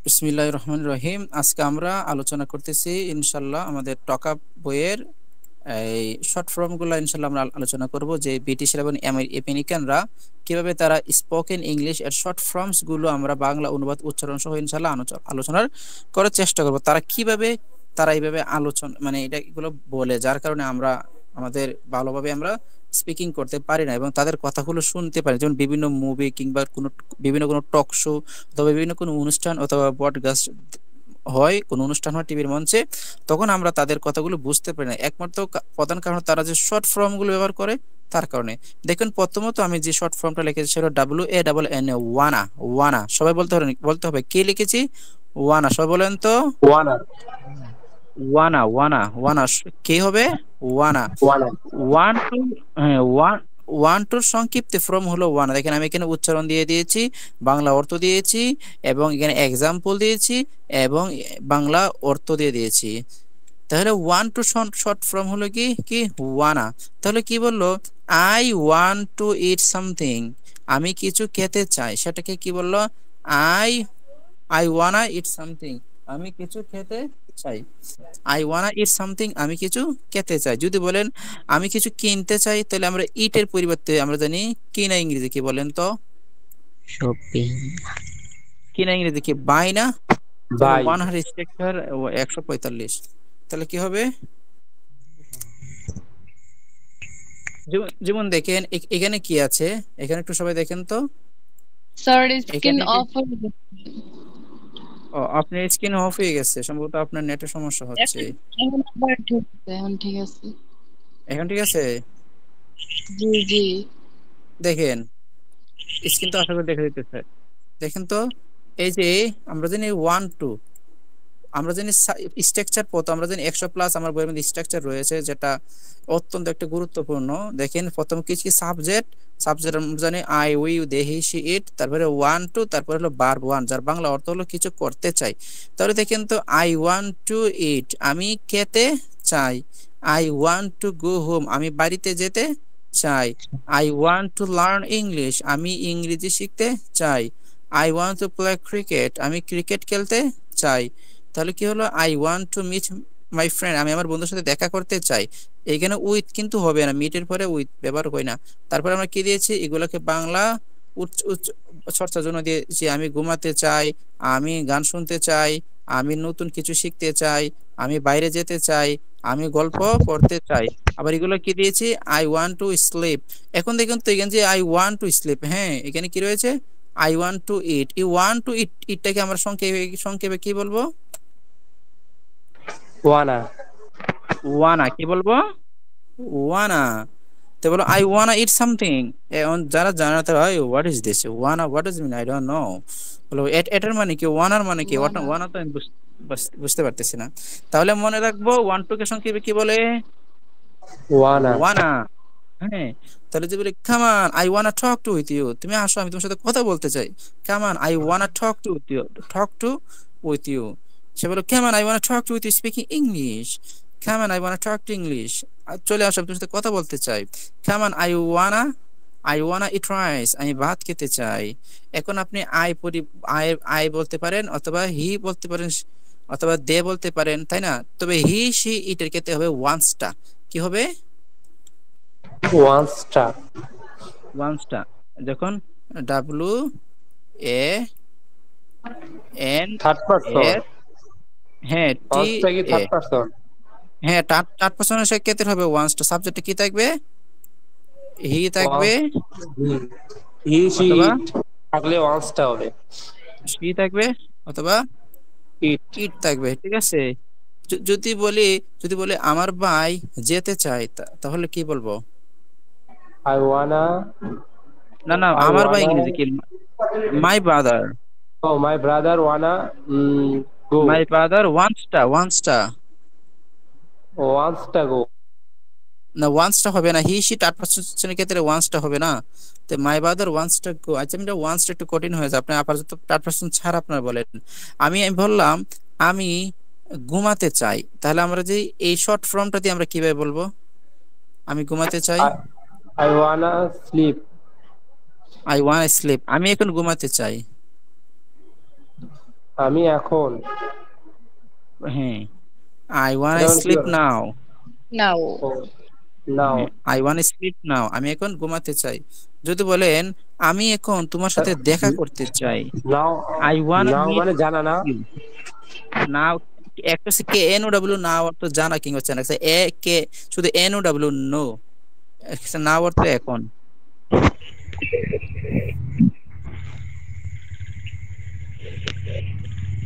বিসমিল্লাহির রহমানির রহিম। আজকে আমরা আলোচনা করতেছি ইনশাল্লাহ আমাদের টকআপ বইয়ের এই শর্ট ফর্ম গুলো ইনশাল্লাহ আমরা আলোচনা করব যে ব্রিটিশ এবং আমেরিকানরা কিভাবে তারা স্পোকেন ইংলিশ এর শর্ট ফর্মস গুলো আমরা বাংলা অনুবাদ উচ্চারণ সহ ইনশাল্লাহ আলোচনার করার চেষ্টা করব। তারা কিভাবে তারা এইভাবে আলোচনা মানে এটা এগুলো বলে, যার কারণে আমরা আমাদের ভালোভাবে আমরা স্পিকিং করতে পারি না এবং তাদের কথাগুলো শুনতে পারি, যেমন বিভিন্ন মুভি কিংবা বিভিন্ন কোনো টক শো অথবা বিভিন্ন কোনো অনুষ্ঠান অথবা পডকাস্ট হয়, কোনো অনুষ্ঠান হয় টিভির মঞ্চে, তখন আমরা তাদের কথাগুলো বুঝতে পারি না। একমাত্র প্রধান কারণ তারা যে শর্ট ফর্ম গুলো ব্যবহার করে তার কারণে। দেখুন, প্রথমত আমি যে শর্ট ফর্মটা লিখেছি সেটা WANNA, ওয়ানা। ওয়ানা সবাই বলতে হবে কে লিখেছি? ওয়ানা। সবাই বলেন তো। ওয়ানা ওয়ানা ওয়ানা ওয়ানা কে হবে? ওয়ানা। ওয়ানা ওয়ান টু, হ্যাঁ, ওয়ান টুর সংক্ষিপ্ত ফর্ম হলো ওয়ানা। দেখেন আমি এখানে উচ্চারণ দিয়ে দিয়েছি, বাংলা অর্থ দিয়েছি এবং এখানে এক্সাম্পল দিয়েছি এবং বাংলা অর্থ দিয়ে দিয়েছি। তাহলে ওয়ান টু শর্ট ফর্ম হলো কি কি ওয়ানা। তাহলে কি বললো? I want to it something, আমি কিছু খেতে চাই, সেটাকে কি বললো? I I wanna it something, আমি কিছু খেতে চাই। আই ওয়ানা ইট সামথিং, আমি কিছু খেতে চাই। যদি বলেন আমি কিছু কিনতে চাই, তাহলে আমরা ইটের পরিবর্তে আমরা জানি কিনা ইংরেজি কি বলেন তো? শপিং। কিনা ইংরেজি কি? বাই না? তাহলে বাই 145, তাহলে কি হবে? যেমন দেখেন এখানে কি আছে, এখানে একটু সবাই দেখেন তো। সরি, স্ক্রিন এখানে অফ হয়ে গেছে। আপনার স্ক্রিন অফ হয়ে গেছে, সম্ভবত আপনার নেটের সমস্যা হচ্ছে। এখন আবার ঠিক আছে, এখন ঠিক আছে। এখন ঠিক আছে? জি জি। দেখেন স্ক্রিন তো আশা করি দেখা দিতেছে। দেখেন তো, এই যে আমরা জানি ওয়ান টু, আমরা জানি স্ট্রাকচার পথ, আমরা জানি 100+ আমার বইয়ের মধ্যে স্ট্রাকচার রয়েছে, যেটা অত্যন্ত একটা গুরুত্বপূর্ণ। দেখেন প্রথম কি কি সাবজেক্ট, আমরা জানি I, we, they, he, she, it, তারপরে ওয়ান টু, তারপরে হলো ভার্ব ওয়ান, যার বাংলা অর্থ হলো কিছু করতে চাই। তাহলে দেখেন তো, আই ওয়ান্ট টু ইট, আমি খেতে চাই। I want to go home, আমি বাড়িতে যেতে চাই। I want to learn English, আমি ইংরেজি শিখতে চাই। I want to play cricket, আমি ক্রিকেট খেলতে চাই। তাহলে কি হলো? I want to meet my friend, আমি আমার বন্ধুর সাথে দেখা করতে চাই। এইখানে উইথ কিন্তু হবে না, মিটের পরে উইথ ব্যবহার করি না। তারপরে আমরা কি দিয়েছি? এগুলোকে বাংলা উচ্চ উচ্চ চর্চার জন্য দিয়েছি। আমি ঘুমাতে চাই, আমি গান শুনতে চাই, আমি নতুন কিছু শিখতে চাই, আমি বাইরে যেতে চাই, আমি গল্প পড়তে চাই। আবার এগুলো কি দিয়েছি? I want to slip. এখন দেখুন তো, এখানে যে আই ওয়ান্ট টু স্লিপ, হ্যাঁ এখানে কি রয়েছে? আই ওয়ান্ট টু ইট। এই ওয়ান্ট টু ইট, ইটটাকে আমরা সংক্ষেপে সংক্ষেপে কি বলবো? ওয়ানা ওয়ানা। কি বলবো? ওয়ানা। তো বলো আই ওয়ানা ইট সামথিং। এখন যারা জানে না তারা, what is this wanna, what is mean, I don't know. বলো এটার মানে কি, ওয়ানার মানে কি? ওয়ানা। ওয়ানা তো আমি বুঝতে পারতেছি না। তাহলে মনে রাখবো ওয়ান টু কে সংক্ষেপে কি বলে? ওয়ানা ওয়ানা। হ্যাঁ। তাহলে যে বলি come on I wanna talk to with you, তুমি আসো আমি তোমার সাথে কথা বলতে চাই। Come on I wanna talk to with you, talk to with you. সে বলো come on I wanna talk to with you speaking English. Come on I wanna talk to English, চলে আসো আমি তোমার সাথে কথা বলতে চাই। Come on I wanna eat rice, আমি ভাত খেতে চাই। এখন আপনি আই আই বলতে পারেন অথবা হি বলতে পারেন অথবা দে বলতে পারেন, তাই না? তবে হি সি ইটের ক্ষেত্রে হবে ওয়ান্সটা। কি হবে? ওয়ান্সটা ওয়ান্সটা। যখন W A N third person. S, হ্যাঁ টি ওয়ান্সটা কি এ, থার্ড পারসন? হ্যাঁ থার্ড পারসনের ক্ষেত্রে হবে ওয়ান্সটা। সাবজেক্টে কি থাকবে? হি থাকবে হি সি অথবা ইট থাকলে ওয়ান্সটা হবে সি থাকবে অথবা ইট। ইট থাকবে। ঠিক আছে। যদি বলি, আমার ভাই যেতে চায়, তাহলে কি বলবো? আই ওয়ানা না না, আই আমার ভাই ওয়ানা ইংরেজি কি? My brother. ও my brother wanna go. My brother ওয়ান্সটা। ওয়ান্সটা গো। না, ওয়ান্সটা হবে না, হি সি থার্ড পারসনের ক্ষেত্রে ওয়ান্সটা হবে না। তো মাই ব্রাদার ওয়ান্সটা গো। আচ্ছা, আমি ওয়ান্সটা একটু কঠিন হয়ে যায়, আপনি আপাতত থার্ড পারসন ছাড়া আপনারা বলেন। আমি বললাম আমি ঘুমাতে চাই, তাহলে আমরা যে এই শর্ট ফর্মটা দিয়ে আমরা কিভাবে বলবো? আমি ঘুমাতে চাই, I wanna sleep. I want sleep, আমি এখন ঘুমাতে চাই। আমি এখন হ্যাঁ, আই ওয়ান্ট এটা মানে কি স্লিপ বলো? নাও। নাও। ও now I want sleep now, আমি এখন ঘুমাতে চাই। যদি বলেন আমি এখন তোমার সাথে দেখা করতে চাই, now I want now meet মানে জানা না। ইউ। নাও একটা হচ্ছে কে এন ও ডাব্লিউ, নাও অর্থ জানা কিংবা চেনা, এ কে শুধু এন ও ডাব্লিউ নো, নাও অর্থ এখন।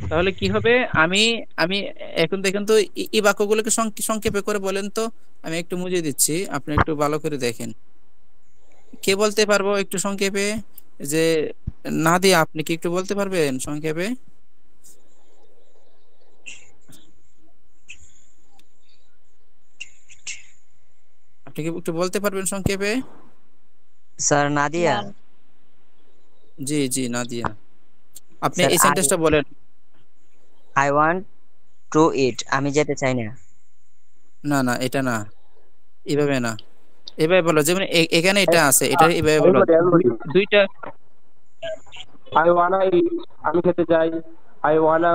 তাহলে কি হবে, আমি আমি এখন দেখেন তো এই বাক্যগুলোকে সংক্ষেপে করে বলেন তো। আমি একটু বুঝিয়ে দিচ্ছি, আপনি একটু ভালো করে দেখেন। কে বলতে পারবো একটু সংক্ষেপে, যে নাদিয়া, আপনি কি একটু বলতে পারবেন সংক্ষেপে? আপনি কি একটু বলতে পারবেন সংক্ষেপে? স্যার নাদিয়া। না, জি জি নাদিয়া, আপনি স্যার এই আই সেন্টেন্সটা বলেন। আই ওয়ান্ট টু ইট, আমি যেতে চাই না। না না, এটা না, এভাবে না, এভাবে বলো, যেমন এখানে এটা আছে, এটা এভাবে আমি বলো। বলি আমি বলি দুইটা। আই ওয়ানা আমি খেতে চাই। আই ওয়ানা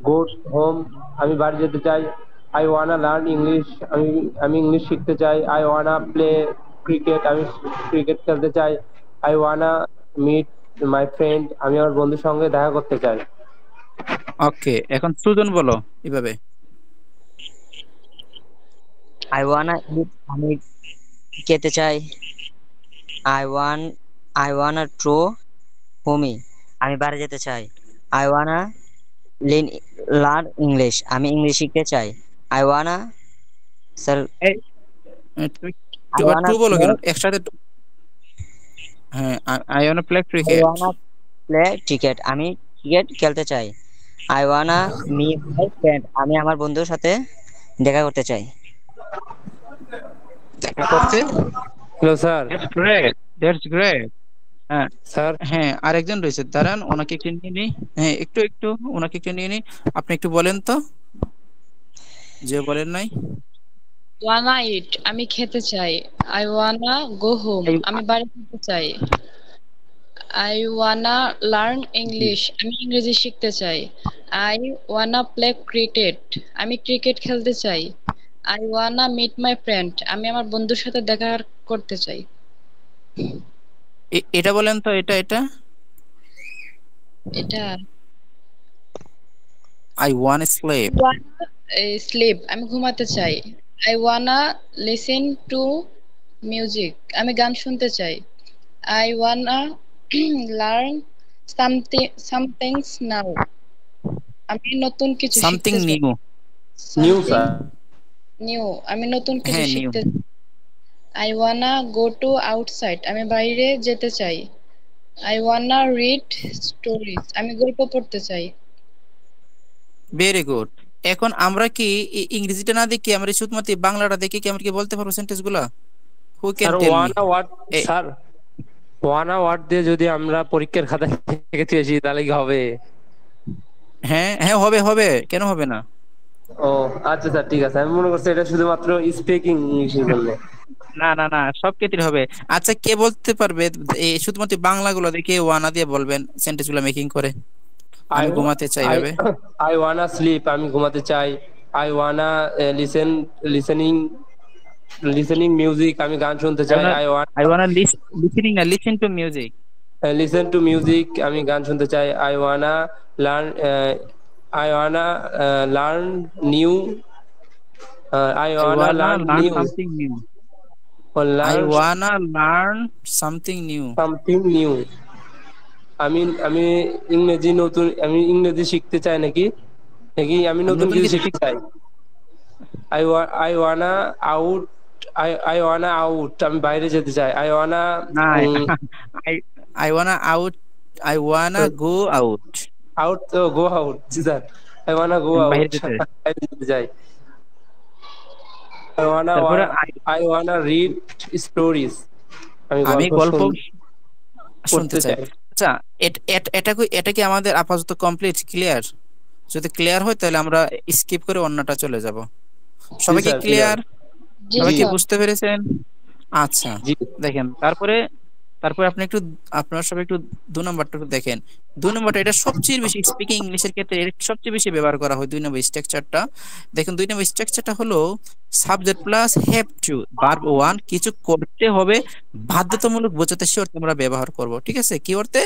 গো হোম, আমি বাড়ি যেতে চাই। আই ওয়ানা লার্ন ইংলিশ, আমি আমি ইংলিশ শিখতে চাই। আই ওয়ানা প্লে ক্রিকেট, আমি ক্রিকেট খেলতে চাই। I wanna meet my friend, আমি আমার বন্ধুর সঙ্গে দেখা করতে চাই। ওকে, এখন সুজন বলো এভাবে। আই ওয়ানা ইট, আমি খেতে চাই। I want I wanna to home, আমি বাড়ি যেতে চাই। আই ওয়ানা লার্ন ইংলিশ, আমি ইংলিশ শিখতে চাই। আই ওয়ানা স্যার এই, তুমি আই এবার ওয়ানা টু বলো প্লে কেন একসাথে হ্যাঁ, I want play I cricket. Wanna play cricket, আমি ক্রিকেট খেলতে চাই। I wanna meet my friend, আমি আমার বন্ধুর সাথে দেখা করতে চাই। দেখা করতে। Hello sir. That's great, that's great. হ্যাঁ স্যার হ্যাঁ, আরেকজন রয়েছে, দাঁড়ান ওনাকে একটু নিয়ে নিই। হ্যাঁ, একটু একটু ওনাকে একটু নিয়ে নিই। আপনি একটু বলেন তো, যে বলেন নাই। ওয়ানা ইট, আমি খেতে চাই। আই ওয়ানা গো হোম, এই আমি বাড়ি যেতে চাই। আই ওয়ানা লার্ন ইংলিশ, আমি ইংরেজি শিখতে চাই। আই ওয়ানা প্লে ক্রিকেট, আমি ক্রিকেট খেলতে চাই। I wanna meet my friend, আমি আমার বন্ধুর সাথে দেখা করতে চাই। এটা বলেন তো, এটা এটা এটা আই ওয়ান্ট স্লিপ। স্লিপ, আমি ঘুমাতে চাই। আই ওয়ানা লিসেন টু মিউজিক, আমি গান শুনতে চাই। আই ওয়ানা লার্ন সামথিংস নাও, আমি নতুন কিছু সামথিং শিখতে চাই। New. New something sir. New, আমি নতুন কিছু হ্যাঁ নিউ। শিখতে চাই। I wanna go to outside, আমি বাইরে যেতে চাই। আই ওয়ানা রিড স্টোরিজ, আমি গল্প পড়তে চাই। Very good. এখন আমরা কি ইংরেজিটা না দেখি, আমরা শুধুমাত্র এই বাংলাটা দেখি কি আমরা কি বলতে পারবো সেন্টেন্স গুলা? Who can sir tell me? Wanna word, sir wanna word দিয়ে যদি আমরা পরীক্ষার খাতায় লিখে আসি তাহলে কি হবে? হ্যাঁ হ্যাঁ, হবে হবে, কেন হবে না? ও আচ্ছা স্যার, ঠিক আছে। আমি মনে করছি এটা শুধুমাত্র স্পিকিং ইংলিশের জন্য। না না না, সব ক্ষেত্রে হবে। আচ্ছা, কে বলতে পারবে এই শুধুমাত্র বাংলাগুলো দেখে ওয়ানা দিয়ে বলবেন সেন্টেন্স গুলো মেকিং করে? আই আমি ঘুমাতে চাই আই ভাবে। আই ওয়ানা স্লিপ, আমি ঘুমাতে চাই। I wanna listening listening music, আমি গান শুনতে চাই। I I wanna wanna listening না, listen to music. Listen to music, আমি গান শুনতে চাই। I wanna learn I wanna learn new I I wanna wanna learn learn new something new. I learn wanna learn something new. Something new. আমি আমি আমি ইংরেজি শিখতে চাই নাকি নাকি আমি আমি নতুন নতুন কিছু কিছু শিখতে চাই। I wanna out I wanna out, আমি বাইরে যেতে চাই। আই ওয়ানা না, I I wanna out, I wanna go out. Out তো গো আউট, জি স্যার। আই ওয়ানা গো আমি বাইরে আউট, যেতে। বাইরে যেতে চাই। আই ওয়ানা তারপরে আই ওয়ানা রিড স্টোরিজ, আমি আমি গল্প গল্প শুনতে পড়তে চাই। চাই। আচ্ছা, এটা কি আমাদের আপাতত কমপ্লিট ক্লিয়ার? যদি ক্লিয়ার হয় তাহলে আমরা স্কিপ করে অন্যটা চলে যাব। জি সবাই কি স্যার, ক্লিয়ার। ক্লিয়ার? জি সবাই কি স্যার। বুঝতে পেরেছেন? আচ্ছা, জি দেখেন তারপরে তারপর আপনি একটু, আপনারা সবাই একটু 2 নাম্বারটা একটু দেখেন। 2 নাম্বারটা এটা সবচেয়ে বেশি স্পিকিং ইংলিশের ক্ষেত্রে এটা সবচেয়ে বেশি ব্যবহার করা হয় 2 নাম্বার স্ট্রাকচারটা। দেখুন 2 নাম্বার স্ট্রাকচারটা হলো subject plus have to, verb 1 কিছু করতে হবে বাধ্যতামূলক বোঝাতে সে অর্থে আমরা ব্যবহার করব। ঠিক আছে, কি অর্থে?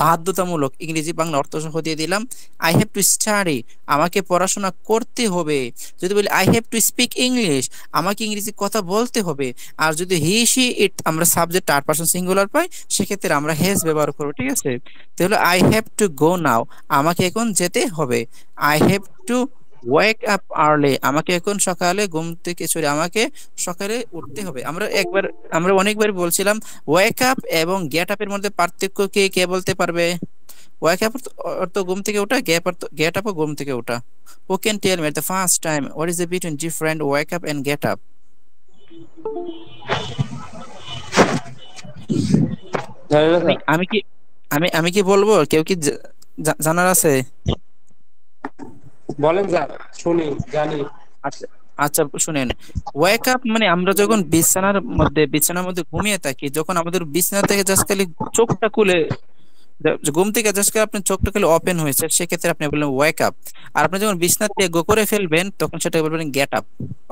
বাধ্যতামূলক। ইংরেজি বাংলা অর্থ সহ দিয়ে দিলাম। আই হ্যাভ টু স্টাডি, আমাকে পড়াশোনা করতে হবে। যদি বলি I have to speak English, আমাকে ইংরেজি কথা বলতে হবে। আর যদি হি সি ইট আমরা সাবজেক্ট থার্ড পারসন সিঙ্গুলার পাই, সেক্ষেত্রে আমরা হ্যাজ ব্যবহার করবো। ঠিক আছে, তাহলে আই হ্যাভ টু গো নাও, আমাকে এখন যেতে হবে। I have two wake up early, আমাকে এখন সকালে ঘুম থেকে সরি আমাকে সকালে উঠতে হবে। আমরা অনেকবার বলছিলাম ওয়েক আপ এবং গেট আপের মধ্যে পার্থক্য কি কে বলতে পারবে? ওয়েক আপ অর্থ ঘুম থেকে ওঠা, গেট আপ ঘুম থেকে ওঠা। Who can tell me at the first time what is the between different wake up and get up? জানি না আমি স্যার। আমি কি আমি কি বলবো? কেউ কি জানার আছে? বলেন স্যার, শুনি, জানি। আচ্ছা আচ্ছা শুনেন, ওয়েক আপ মানে আমরা যখন বিছানার মধ্যে ঘুমিয়ে থাকি, যখন আমাদের বিছানা থেকে জাস্ট খালি চোখটা খুলে ঘুম থেকে জাস্ট করে আপনি চোখটা খালি ওপেন হয়েছে, সেক্ষেত্রে আপনি বললেন ওয়েক আপ। আর আপনি যখন বিছানা থেকে গো করে ফেলবেন তখন সেটা বলবেন গেট আপ।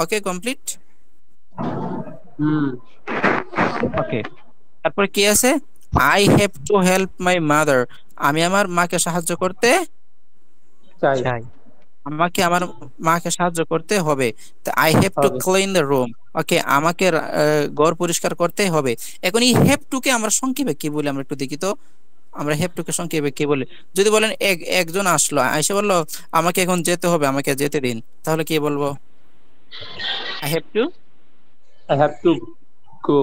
ওকে, কমপ্লিট। হুম। ওকে, তারপর কি আছে? I have to help my mother, আমি আমার মাকে সাহায্য করতে চাই। চাই। আমাকে আমার মাকে সাহায্য করতে হবে। আই হ্যাভ টু হবে। ক্লিন দ্য রুম, ওকে আমাকে ঘর পরিষ্কার করতে হবে। এখন এই হ্যাভ টু কে আমরা সংক্ষেপে কি বলি আমরা একটু দেখি তো। আমরা হ্যাভ টু কে সংক্ষেপে কি বলি? যদি বলেন একজন আসলো এসে বললো আমাকে এখন যেতে হবে, আমাকে যেতে দিন, তাহলে কি বলবো? I have to I have to go.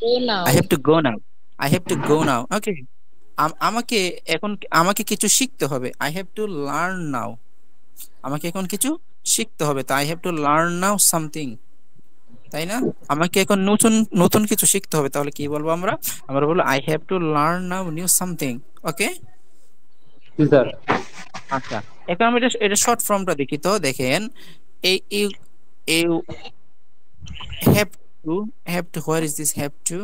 Go now. I have to go now, I have to go now. Okay, আমাকে এখন আমাকে কিছু শিখতে হবে। I have to learn now, আমাকে এখন কিছু শিখতে হবে। তাই I have to learn now something, তাই না? আমাকে এখন নতুন নতুন কিছু শিখতে হবে, তাহলে কি বলবো আমরা? আমরা বলবো I have to learn now new something. Okay, G sir. আচ্ছা এখন আমরা এটা শর্ট ফর্মটা দেখি তো। দেখেন এই you you have to where is this have to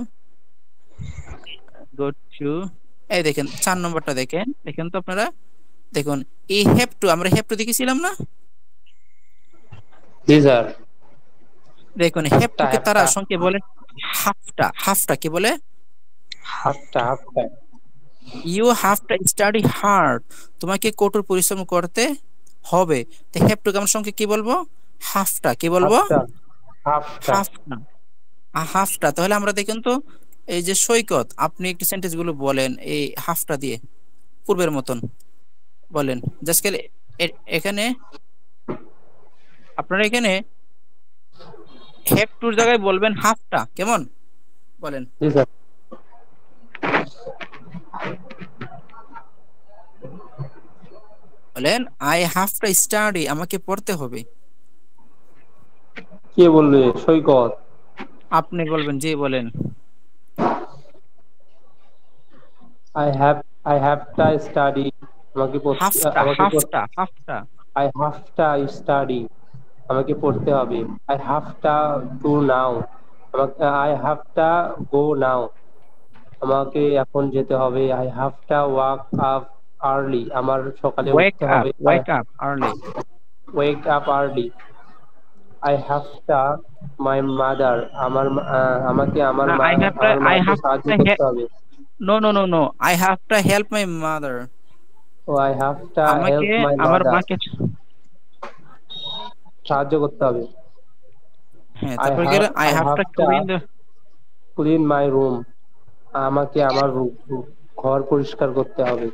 go to. এই দেখেন 4 নম্বরটা দেখেন, দেখেন তো আপনারা। দেখুন এই হ্যাভ টু আমরা হ্যাভ টু দেখেছিলাম না? জি স্যার। দেখুন হ্যাভ টু কে তারা হাফটা সংক্ষেপে বলে হাফটা। হাফটা কি বলে? হাফটা হাফটা। You have to study hard, তোমাকে কঠোর পরিশ্রম করতে হবে। তো হ্যাভ টু আমরা সংক্ষেপে কি বলবো? হাফটা। কি বলবো? হাফটা হাফটা। হাফটা। হাফটা। তাহলে আমরা দেখুন তো, এই যে সৈকত, আপনি একটু সেন্টেন্স গুলো বলেন এই হাফটা দিয়ে পূর্বের মতন বলেন। জাস্ট এখানে আপনারা এখানে হ্যাভ টুর জায়গায় বলবেন হাফটা। কেমন বলেন? জি স্যার। বলেন আই হ্যাভ টু স্টাডি, আমাকে পড়তে হবে। কে বলবে? সৈকত। আপনি বলবেন, জি বলেন। আই হ্যাভ টা স্টাডি, আমাকে হাফটা হাফটা হাফটা আই হ্যাভ টা স্টাডি, আমাকে পড়তে হবে। আই হ্যাভ টা টু নাও, আই হ্যাভ টা গো নাও, আমাকে এখন যেতে হবে। আই হ্যাভ টা ওয়াক আপ আর্লি, আমার সকালে ওয়েক উঠতে আপ, হবে। Wake up early. Wake up early. I have টা মাই মাদার, আমাকে আমার না, আই হ্যাভ মাকে সাহায্য করতে হবে। No no no no, I have to help my mother. ও আই হ্যাভ টা আমাকে হেল্প মাই আমার মাদার, মাকে সাহায্য করতে হবে। হ্যাঁ, তারপর গেল I have to clean my room, আমাকে আমার ঘর পরিষ্কার করতে হবে।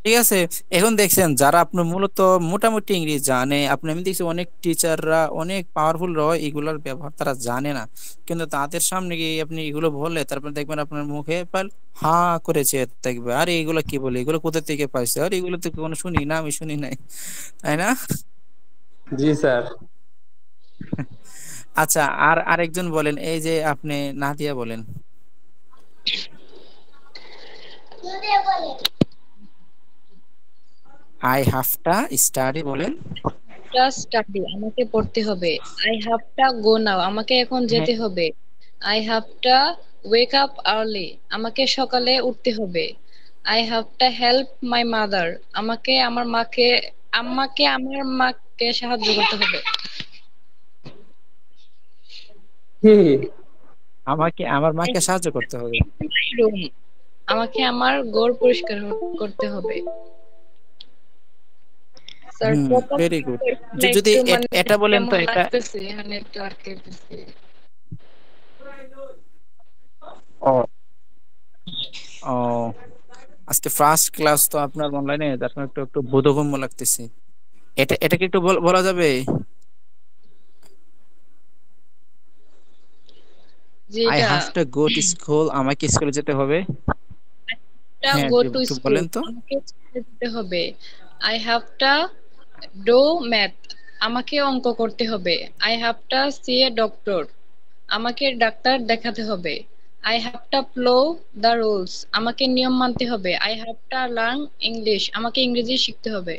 ঠিক আছে। এখন দেখছেন যারা আপনার মূলত মোটামুটি ইংরেজি জানে, আপনি আমি দেখছি অনেক টিচাররা অনেক পাওয়ারফুল রয়, এগুলোর ব্যবহার তারা জানে না, কিন্তু তাদের সামনে গিয়ে আপনি এগুলো বললে তারপর দেখবেন আপনার মুখে পাল হা করেছে দেখবে, আরে এগুলো কি বলে, এগুলো কোথা থেকে পাইছে, আর এগুলো তো কোনো শুনি না, আমি শুনি নাই, তাই না? জি স্যার। আচ্ছা, আর আরেকজন বলেন, এই যে আপনি নাদিয়া বলেন। আই হ্যাভ টা স্টাডি বলেন। স্টাডি, আমাকে পড়তে হবে। আই হ্যাভ টা গো নাও, আমাকে এখন যেতে হবে। আই হ্যাভ টা ওয়েক আপ আর্লি, আমাকে সকালে উঠতে হবে। I have to help my mother, আমাকে আমার মাকে সাহায্য করতে হবে। কি? আমাকে আমার মাকে সাহায্য করতে হবে। রুম, আমাকে আমার ঘর পরিষ্কার করতে হবে। স্যার প্রথম ভেরি গুড। যদি একটু মানে এটা বলেন তো কেমন এটা লাগতেছে, মানে একটু আটকেতেছে। ও ও আজকে ফার্স্ট ক্লাস তো আপনার অনলাইনে, যার কারণে একটু একটু বোধগম্য লাগতেছে। এটা কি একটু বলা যাবে? যে আই এটা have to go to school, আমাকে স্কুলে যেতে হবে। হ্যাঁ, গো টু একটু স্কুল, বলেন তো। আমাকে স্কুলে যেতে হবে। I have to do math, আমাকে অঙ্ক করতে হবে। I have to see a doctor, আমাকে ডাক্তার দেখাতে হবে। I have to follow the rules, আমাকে নিয়ম মানতে হবে। I have to learn English, আমাকে ইংরেজি শিখতে হবে।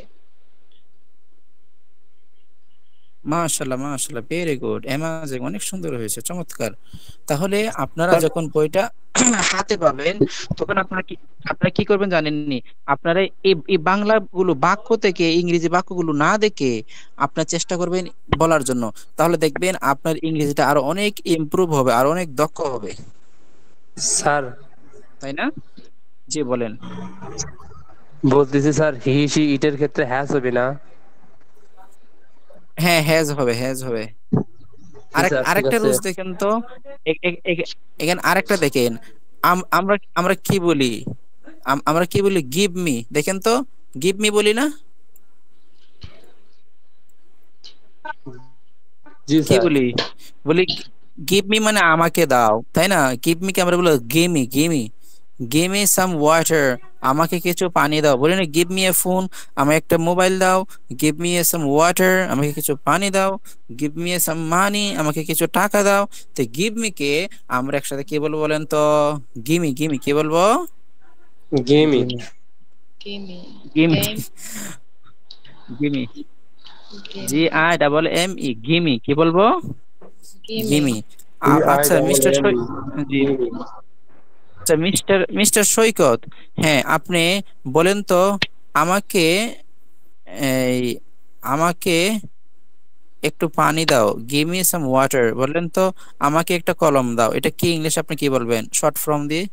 মাশাআল্লাহ মাশাআল্লাহ, ভেরি গুড, অ্যামাজিং, অনেক সুন্দর হয়েছে, চমৎকার। তাহলে আপনারা স্যার যখন বইটা হাতে পাবেন, তখন আপনারা কি করবেন জানেননি? আপনারা এই বাংলাগুলো বাক্য থেকে ইংরেজি বাক্যগুলো না দেখে আপনার চেষ্টা করবেন বলার জন্য। তাহলে দেখবেন আপনার ইংরেজিটা আরো অনেক ইমপ্রুভ হবে, আরো অনেক দক্ষ হবে, স্যার তাই না? জি বলেন। বলতেছি স্যার, হি সি ইটের ক্ষেত্রে হ্যাস হবে না? হ্যাঁ, হ্যাজ হবে, হ্যাজ হবে। জি স্যার, ঠিক আরেকটা আছে। রুলস দেখেন তো। এখানে আরেকটা দেখেন। আমরা আমরা কি বলি? আমরা কি বলি? গিভ মি, দেখেন তো। গিভ মি বলি না? জি কি স্যার। বলি? বলি গিভ মি মানে আমাকে দাও, তাই না? গিভ মি কে আমরা বলি gimme, gimme, give me some water, আমাকে কিছু পানি দাও। বলি না গিভ মি এ ফোন, আমাকে একটা মোবাইল দাও। গিভ মি এ সাম ওয়াটার, আমাকে কিছু পানি দাও। গিভ মি এ সাম মানি, আমাকে কিছু টাকা দাও। তো গিভ মি কে আমরা একসাথে কি বলবো বলেন তো? গিমি, গিমি কি বলবো? Gimme. Gimme. Gimme, gimme, game, gimme, G gimme, I double M E, gimme কি বলবো? গিমি। গিমি। জি আই আচ্ছা double mister, M E. G, gimme. আচ্ছা মিস্টার মিস্টার সৈকত, হ্যাঁ আপনি বলেন তো আমাকে, এই আমাকে একটু পানি দাও, গিভ মি সাম ওয়াটার। বললেন তো আমাকে একটা কলম দাও, এটা কি ইংলিশ আপনি কি বলবেন শর্ট ফর্ম দিয়ে?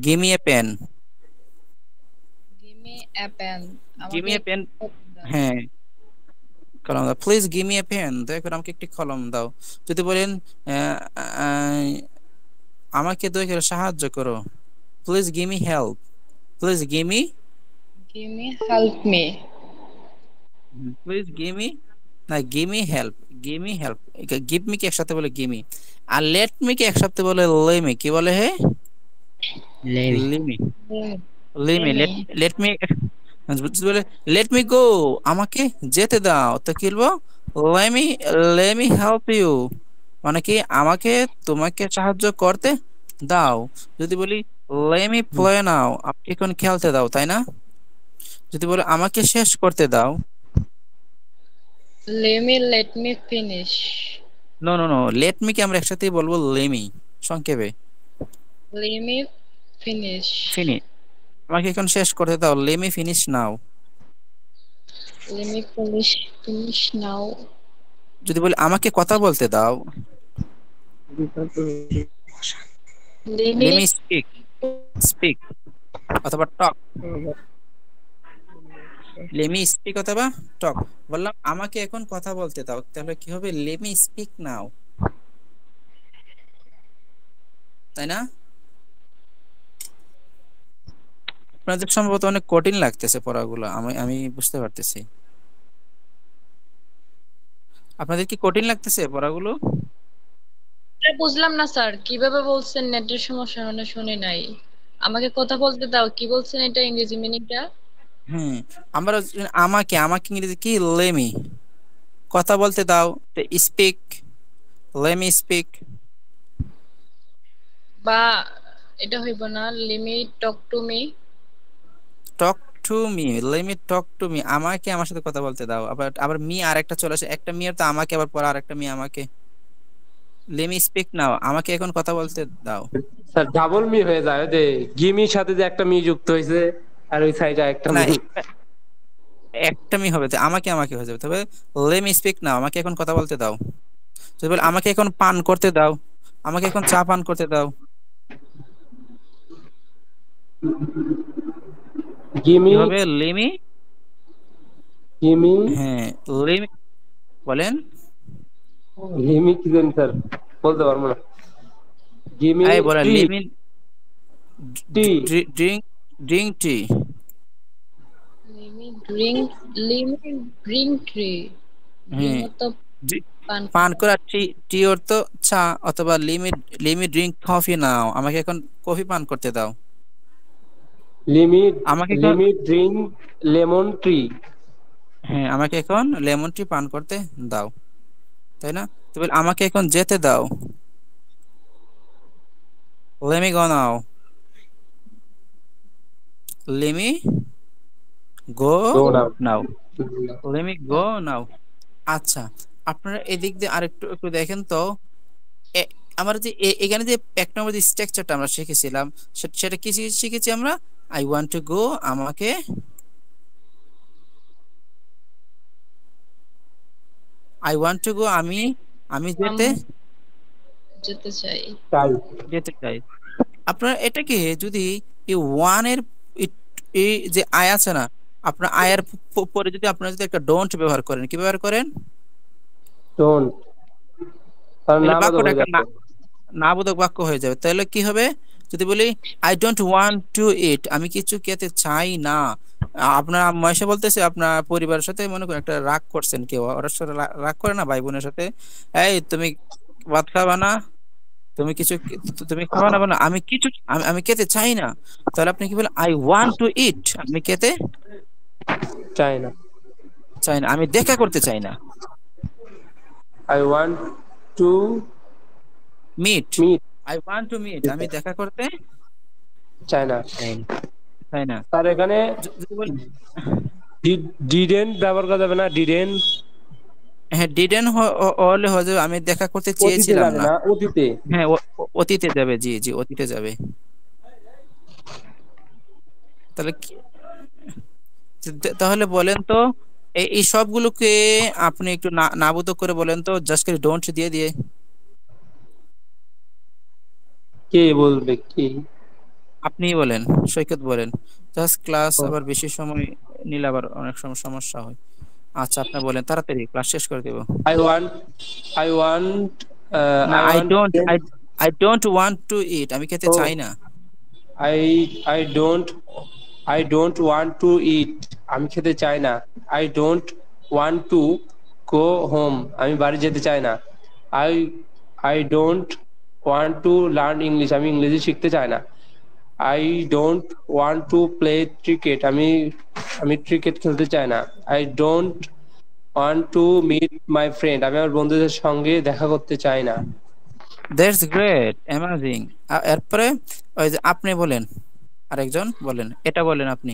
Give me a pen, gimme a pen, give me আমাকে এ পেন। কলম দাও। হ্যাঁ, কলম দাও, please give me a pen, দয়া করে আমাকে একটি কলম দাও। যদি বলেন আহ, আহ, আমাকে দয়া করে সাহায্য করো, please give me help, please give me, gimme help me. Please give me, না give me help, give me help. Give me কে একসাথে বলে গিভ মি, আর লেট মি কে একসাথে বলে লে মি। কি বলে হে? Lemme. Lemme, gimme, lemme. Gimme, let let me বলে লেট মি গো, আমাকে যেতে দাও। তো কি বলবো? লেমি, লেমি হেল্প ইউ, মানে কি আমাকে তোমাকে সাহায্য করতে দাও। যদি বলি লেমি প্লে নাও, আমাকে এখন খেলতে দাও, তাই না? যদি বলে আমাকে শেষ করতে দাও, let me finish. No no no, let me কে আমরা একসাথেই বলবো লেমি, সংক্ষেপে Let me finish. ফিনি। আমাকে এখন শেষ করতে দাও, লেমি ফিনিশ নাও। Let me finish now. যদি বলি আমাকে কথা বলতে দাও, Let me lemme speak, speak অথবা টক, লেমি স্পিক অথবা টক। বললাম আমাকে এখন কথা বলতে দাও, তাহলে কি হবে? লেমি স্পিক নাও, তাই না? আপনাদের সম্ভবত অনেক কঠিন লাগতেছে পড়াগুলো, আমি আমি বুঝতে পারতেছি। আপনাদের কি কঠিন লাগতেছে পড়াগুলো? এটা বুঝলাম না স্যার, কিভাবে বলছেন? নেটের সমস্যা মানে শুনি নাই। আমাকে কথা বলতে দাও, কি বলছেন এটা ইংরেজি মিনিংটা? হুম, আমরা আমাকে, আমাকে ইংরেজি কি? লেমি, কথা বলতে দাও, স্পিক, লেমি স্পিক। বা এটা হইব না, limit talk to me. Talk to me, lemme talk to me, আমাকে আমার সাথে কথা বলতে দাও। আবার আবার মি আর একটা চলে আসে, একটা মি আর তো আমাকে, আবার পরে আর একটা মি আমাকে। লেট মি স্পিক নাও, আমাকে এখন কথা বলতে দাও। স্যার ডাবল মি হয়ে যায়, ওই যে গিমির সাথে যে একটা মি যুক্ত হয়েছে আর ওই সাইডে একটা না, মি। একটা মি হবে তো আমাকে আমাকে হয়ে যাবে, তবে লেট মি স্পিক নাও, আমাকে এখন কথা বলতে দাও। যদি বলে আমাকে এখন পান করতে দাও, আমাকে এখন চা পান করতে দাও, কি গিমি, হবে? লেমি, গিমি, হ্যাঁ লেমি, বলেন। লিমি কি জানি স্যার, বলতে পারবো না। গিমি এই বলেন tree, lemme, tea, drink, drink tea. let me drink tree, drink হ্যাঁ, অর্থ পান পান করা। করা, টি, টি অর্থ চা, অথবা লিমিট, লিমিট ড্রিঙ্ক কফি নাও, আমাকে এখন কফি পান করতে দাও। লিমি, আমাকে এখন, লিমি ড্রিঙ্ক লেমন ট্রি। হ্যাঁ আমাকে এখন লেমন টি পান করতে দাও, তাই না? তো বলে আমাকে এখন যেতে দাও, লেমি গো নাও, লেমি গো গো নাও। নাও, লেমি গো নাও। আচ্ছা, আপনারা এদিক দিয়ে আরেকটু একটু দেখেন তো, এ- আমরা যে এখানে যে এক নম্বর যে স্ট্রাকচারটা আমরা শিখেছিলাম, সেটা কি শিখেছি আমরা? আই ওয়ান্ট টু গো, আমাকে, আই ওয়ান্ট টু গো, আমি, আমি যেতে, আমি যেতে চাই। তাই যেতে চাই। আপনারা এটাকে যদি এই ওয়ান এর এই যে আই আছে না, আপনার আয়ের পরে যদি আপনারা যদি একটা ডোন্ট ব্যবহার করেন, কি ব্যবহার করেন? ডোন্ট, তার তাহলে নাম বাক্যটা হয়ে একটা যাচ্ছে। নাবোধক বাক্য হয়ে যাবে। তাহলে কি হবে? যদি বলি I don't want to eat, আমি কিছু খেতে চাই না। আপনার আম্মা এসে বলতেছে আপনার পরিবারের সাথে, মনে করেন একটা রাগ করছেন, কেউ ওর সাথে রাগ করে না ভাই বোনের সাথে, এই তুমি ভাত খাবা না, তুমি কিছু তুমি খাবা না, বলো আমি কিছু, আমি খেতে চাই না। তাহলে আপনি কি বলেন? আই ওয়ান্ট টু ইট, আমি খেতে চাই না। চাই না, আমি দেখা করতে চাই না। I want to meet, meet, I want to meet, আমি দেখা করতে চাই না। চাই না, তাই না? স্যার এখানে যদি বলি, ডিডেন্ট ব্যবহার করা যাবে না? ডিডেন্ট হ্যাঁ ডিডেন্ট হলে হয়ে যাবে আমি দেখা করতে অতীতে চেয়েছিলাম যাবে না। না, অতীতে। হ্যাঁ অতীতে যাবে, জি জি অতীতে যাবে। তাহলে তাহলে বলেন তো, এই সবগুলোকে আপনি একটু নাবোধক করে বলেন তো, জাস্ট করে ডোন্ট দিয়ে দিয়ে। কে বলবে কি? আপনিই বলেন, সৈকত বলেন। জাস্ট ক্লাস আবার বেশি সময় নিলে আবার অনেক সময় সমস্যা হয়। আচ্ছা আপনি বলেন, তাড়াতাড়ি ক্লাস শেষ করে দেব। আই ওয়ান্ট, আই ওয়ান্ট, না, I I want, don't, I don't want to eat, আমি খেতে ও চাই না। I, I don't, I don't want to eat, আমি খেতে চাই না। I don't want to go home, আমি বাড়ি যেতে চাই না। I, I don't want to learn English, আমি ইংরেজি শিখতে চাই না। I don't want to play cricket, আমি ক্রিকেট খেলতে চাই না। I don't want to meet my friend, আমি আমার বন্ধুদের সঙ্গে দেখা করতে চাই না। That's great, amazing. এরপরে ওই যে আপনি বলেন, আরেকজন বলেন, এটা বলেন আপনি।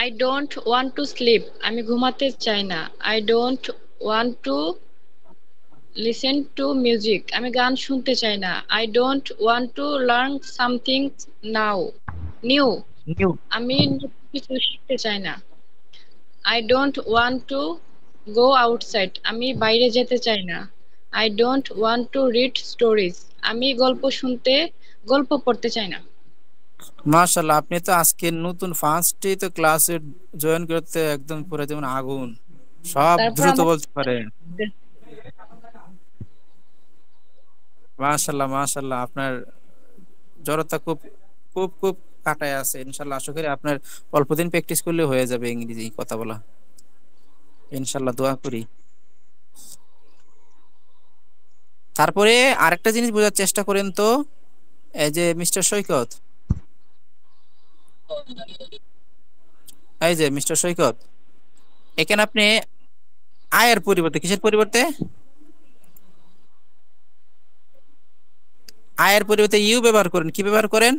I don't want to sleep, আমি ঘুমাতে চাই না। I don't want to listen to music, আমি গান শুনতে চাই না। I don't want to learn something now, new, new, আমি নতুন কিছু শিখতে চাই না। I don't want to go outside, আমি বাইরে যেতে চাই না। I don't want to read stories, আমি গল্প পড়তে চাই না। মাশাআল্লাহ, আপনি তো আজকে নতুন ফার্স্টেই তো ক্লাসে জয়েন করতে একদম পুরো যেমন আগুন, সব তারপর দ্রুত আমার বলতে পারেন। মাশাআল্লাহ মাশাআল্লাহ, আপনার জড়তা খুব খুব খুব কাটায় আছে। ইনশাআল্লাহ আশা করি আপনার অল্প দিন প্র্যাকটিস করলে হয়ে যাবে ইংরেজি কথা বলা, ইনশাআল্লাহ দোয়া করি। তারপরে আরেকটা জিনিস বোঝার চেষ্টা করেন তো, এই যে মিস্টার সৈকত, এই যে মিস্টার সৈকত, এখানে আপনি আয়ের পরিবর্তে কিসের পরিবর্তে, আয়ের পরিবর্তে ইউ ব্যবহার করেন, কি ব্যবহার করেন?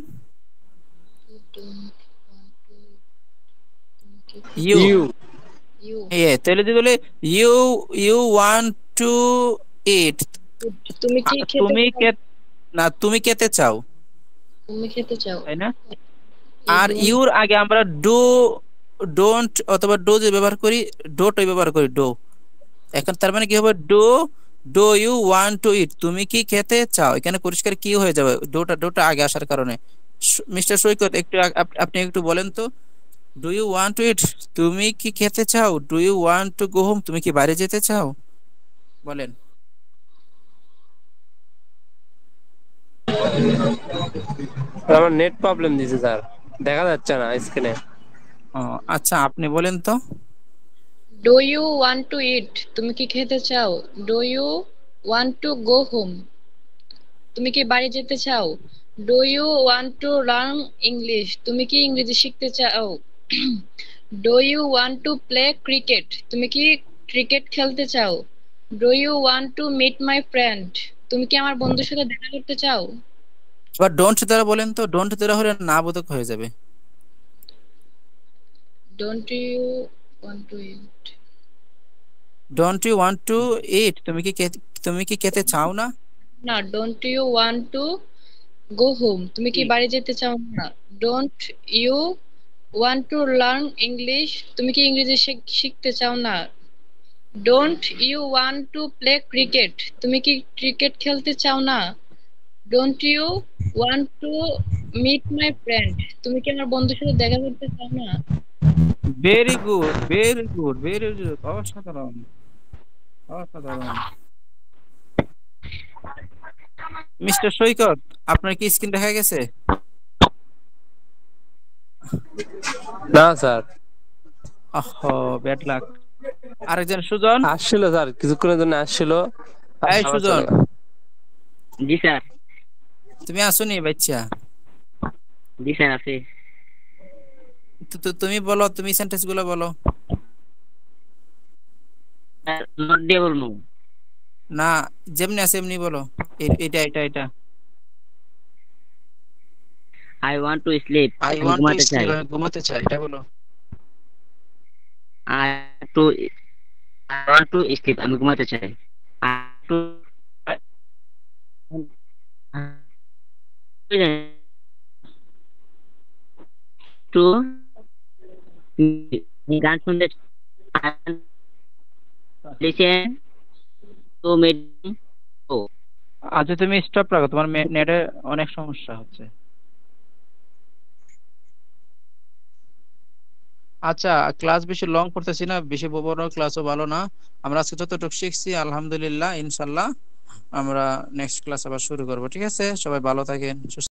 ইউ, ইউ, You, তাহলে যদি বলে you, you want to eat, তুমি কি খেতে তুমি চাও? কে না তুমি খেতে চাও, তুমি খেতে চাও। তাই না? You আর don't ইউর আগে আমরা ডু, ডোন্ট অথবা ডো যে ব্যবহার করি, ডোটাই ব্যবহার করি, ডো। এখন তার মানে কি হবে, do do you want to eat, তুমি কি খেতে চাও, এখানে পরিষ্কার কি হয়ে যাবে, ডোটা আগে আসার কারণে। মিস্টার সৈকত একটু আপনি একটু বলেন তো, do you want to eat, তুমি কি খেতে চাও, do you want to go home, তুমি কি বাইরে যেতে চাও, বলেন। আমার নেট প্রবলেম দিছে স্যার, দেখা যাচ্ছে না স্ক্রিনে। ও আচ্ছা, আপনি বলেন তো। Do you want to eat? তুমি কি খেতে চাও? Do you want to go home? তুমি কি বাড়ি যেতে চাও? Do you want to learn English? তুমি কি ইংরেজি শিখতে চাও? Do you want to play cricket? তুমি কি ক্রিকেট খেলতে চাও? Do you want to meet my friend? তুমি কি আমার বন্ধুর সাথে দেখা করতে চাও? এবার ডোন্ট দ্বারা বলেন তো, ডোন্ট দ্বারা হলে না বোধক হয়ে যাবে। Don't you want to eat? Don't you want to eat, তুমি কি খেতে চাও না? না, don't you want to go home? তুমি কি বাড়ি যেতে চাও না? Don't you want to learn English? তুমি কি ইংরেজি শিখতে চাও না? Don't you want to play cricket? তুমি কি ক্রিকেট খেলতে চাও না? Don't you want to meet my friend? তুমি কি আমার বন্ধুর সাথে দেখা করতে চাও না? Very good, very good, very good, অসাধারণ, অসাধারণ। মিস্টার সৈকত, আপনার কি স্ক্রিন দেখা গেছে? না স্যার। Bad luck. আরেকজন সুজন আসছিল স্যার, কিছুক্ষণের জন্য আসছিল। এই সুজন, জি স্যার। তুমি আসোনি বাচ্চা? জি স্যার আছি। তুমি বলো, তুমি সেন্টেন্স গুলো বলো। নোট দিয়ে বলবো না, যেমনি আছে এমনি বলো। এটা এটা এটা I want to sleep, I আমি ওয়ান্ট টু ঘুমাতে চাই। স্লিপ, ঘুমাতে চাই, এটা বলো। I to I want to sleep, আমি ঘুমাতে চাই। টু টু গান শুনতে লিসেন টু মিটিং। আচ্ছা তুমি স্টপ রাখো, তোমার নেটে অনেক সমস্যা হচ্ছে। আচ্ছা, ক্লাস বেশি লং করতেছি না, বেশি বড় ক্লাসও ভালো না। আমরা আজকে যতটুকু শিখছি আলহামদুলিল্লাহ, ইনশাল্লাহ আমরা নেক্সট ক্লাস আবার শুরু করবো। ঠিক আছে, সবাই ভালো থাকেন, সুস্থ